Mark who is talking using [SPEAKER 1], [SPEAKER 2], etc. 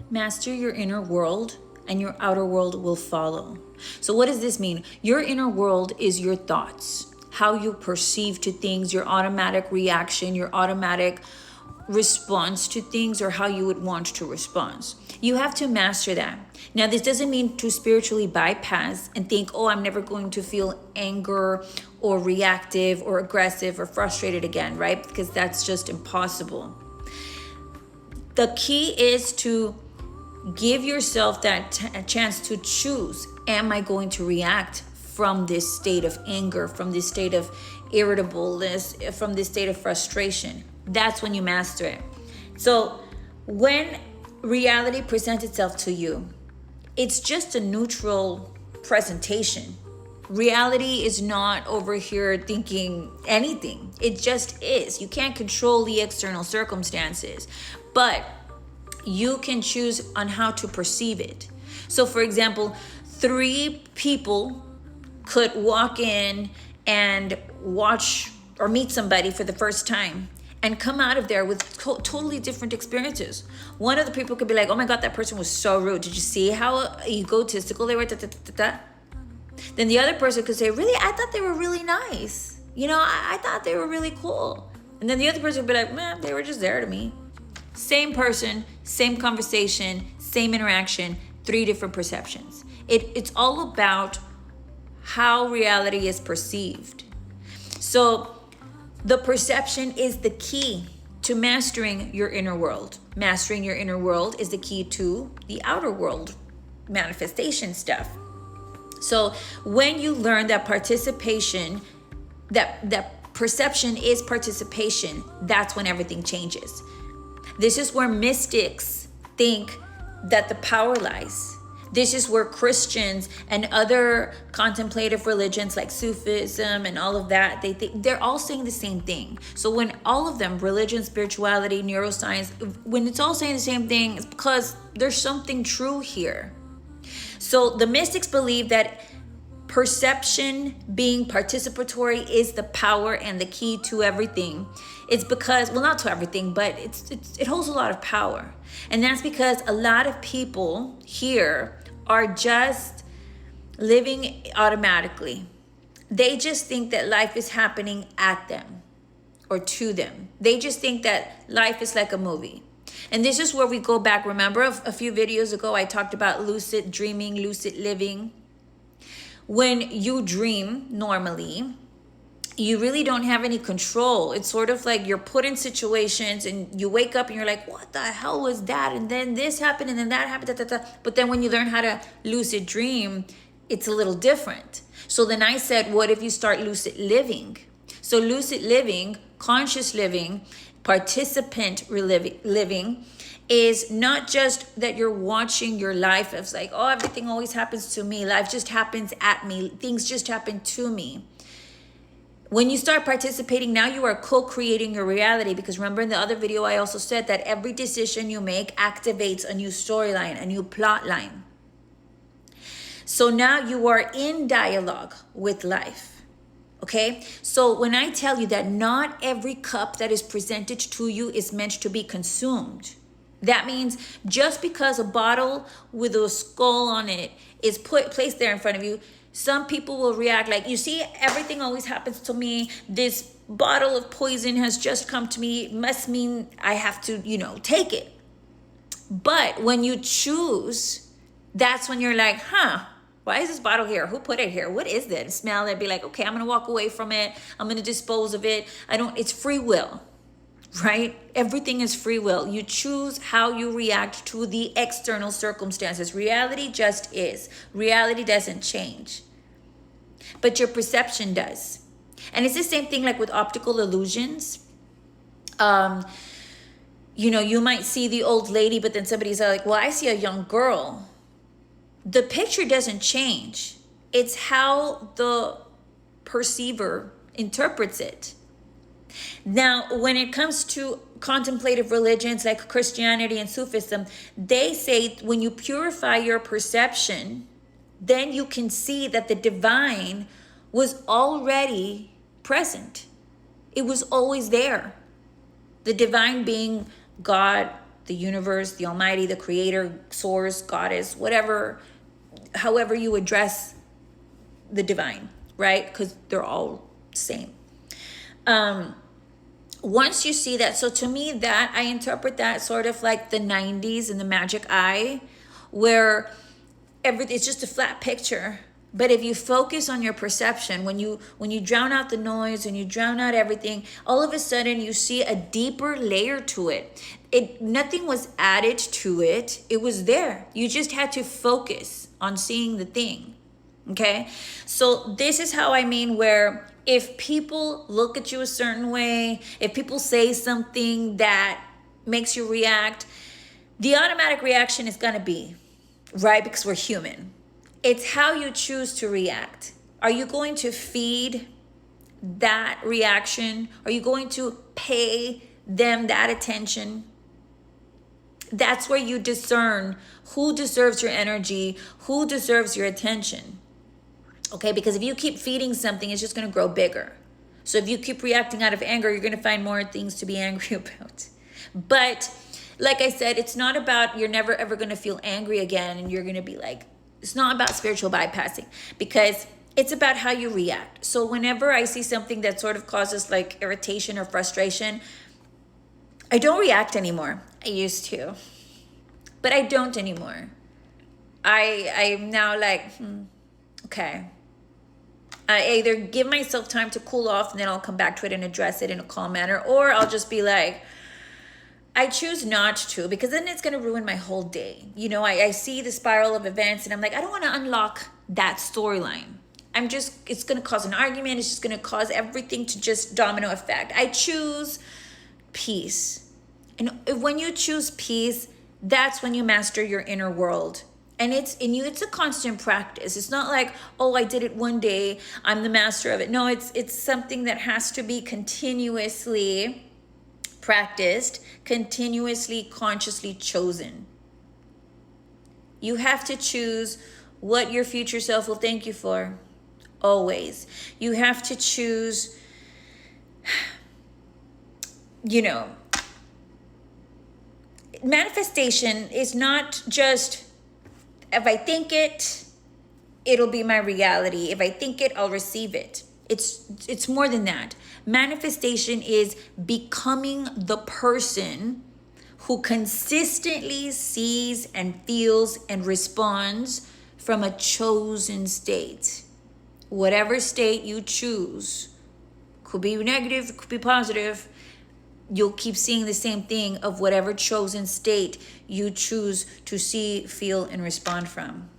[SPEAKER 1] master your inner world and your outer world will follow. So what does this mean? Your inner world is your thoughts, how you perceive to things, your automatic reaction, your automatic response to things, or how you would want to respond. You have to master that. Now, this doesn't mean to spiritually bypass and think, oh, I'm never going to feel anger or reactive or aggressive or frustrated again, right? Because that's just impossible. The key is to give yourself that chance to choose. Am I going to react from this state of anger, from this state of irritableness, from this state of frustration? That's when you master it. So when reality presents itself to you, it's just a neutral presentation. Reality is not over here thinking anything. It just is. You can't control the external circumstances, but you can choose on how to perceive it. So for example, 3 people could walk in and watch or meet somebody for the first time and come out of there with totally different experiences. One of the people could be like, oh my God, that person was so rude. Did you see how egotistical they were? Then the other person could say, really, I thought they were really nice. I thought they were really cool. And then the other person would be like, man, they were just there to me. Same person, same conversation, same interaction, 3 different perceptions. It's all about how reality is perceived. So the perception is the key to mastering your inner world. Mastering your inner world is the key to the outer world manifestation stuff. So when you learn that participation, that perception is participation, that's when everything changes. This is where mystics think that the power lies. This is where Christians and other contemplative religions like Sufism and all of that, they're all saying the same thing. So when all of them, religion, spirituality, neuroscience, when it's all saying the same thing, it's because there's something true here. So the mystics believe that perception being participatory is the power and the key to everything. It's because, well, not to everything, but it holds a lot of power. And that's because a lot of people here are just living automatically. They just think that life is happening at them or to them. They just think that life is like a movie. And this is where we go back. Remember a few videos ago, I talked about lucid dreaming, lucid living. When you dream normally, you really don't have any control. It's sort of like you're put in situations and you wake up and you're like, what the hell was that? And then this happened and then that happened. But then when you learn how to lucid dream, it's a little different. So then I said, what if you start lucid living? So lucid living, conscious living, participant living is not just that you're watching your life as like, oh, everything always happens to me. Life just happens at me. Things just happen to me. When you start participating, now you are co-creating your reality, because remember in the other video, I also said that every decision you make activates a new storyline, a new plot line. So now you are in dialogue with life. Okay, so when I tell you that not every cup that is presented to you is meant to be consumed, that means just because a bottle with a skull on it is placed there in front of you, some people will react like, you see, everything always happens to me. This bottle of poison has just come to me. It must mean I have to, take it. But when you choose, that's when you're like, why is this bottle here? Who put it here? What is that? Smell it, be like, okay, I'm going to walk away from it. I'm going to dispose of it. It's free will, right? Everything is free will. You choose how you react to the external circumstances. Reality just is. Reality doesn't change, but your perception does. And it's the same thing like with optical illusions. You might see the old lady, but then somebody's like, well, I see a young girl. The picture doesn't change. It's how the perceiver interprets it. Now, when it comes to contemplative religions like Christianity and Sufism, they say when you purify your perception, then you can see that the divine was already present. It was always there. The divine being God, the universe, the Almighty, the Creator, Source, Goddess, whatever, however you address the divine, right? Because they're all the same. Once you see that, so to me, that I interpret that sort of like the 90s and the magic eye, where everything, it's just a flat picture. But if you focus on your perception, when you drown out the noise and you drown out everything, all of a sudden you see a deeper layer to it. Nothing was added to it. It was there. You just had to focus on seeing the thing. Okay? So this is how I mean, where if people look at you a certain way, if people say something that makes you react, the automatic reaction is going to be, right? Because we're human. It's how you choose to react. Are you going to feed that reaction? Are you going to pay them that attention? That's where you discern who deserves your energy, who deserves your attention. Okay, because if you keep feeding something, it's just going to grow bigger. So if you keep reacting out of anger, you're going to find more things to be angry about. But like I said, it's not about, you're never ever going to feel angry again and you're going to be like, it's not about spiritual bypassing, because it's about how you react. So whenever I see something that sort of causes like irritation or frustration, I don't react anymore. I used to, but I don't anymore. I'm now like, okay. I either give myself time to cool off and then I'll come back to it and address it in a calm manner, or I'll just be like, I choose not to, because then it's going to ruin my whole day. You know, I see the spiral of events and I'm like, I don't want to unlock that storyline. It's going to cause an argument. It's just going to cause everything to just domino effect. I choose peace. And when you choose peace, that's when you master your inner world. And it's a constant practice. It's not like, oh, I did it one day, I'm the master of it. No, it's something that has to be continuously practiced, continuously, consciously chosen. You have to choose what your future self will thank you for. Always. You have to choose, manifestation is not just, if I think it, it'll be my reality. If I think it, I'll receive it. It's more than that. Manifestation is becoming the person who consistently sees and feels and responds from a chosen state. Whatever state you choose, could be negative, could be positive, you'll keep seeing the same thing of whatever chosen state you choose to see, feel, and respond from.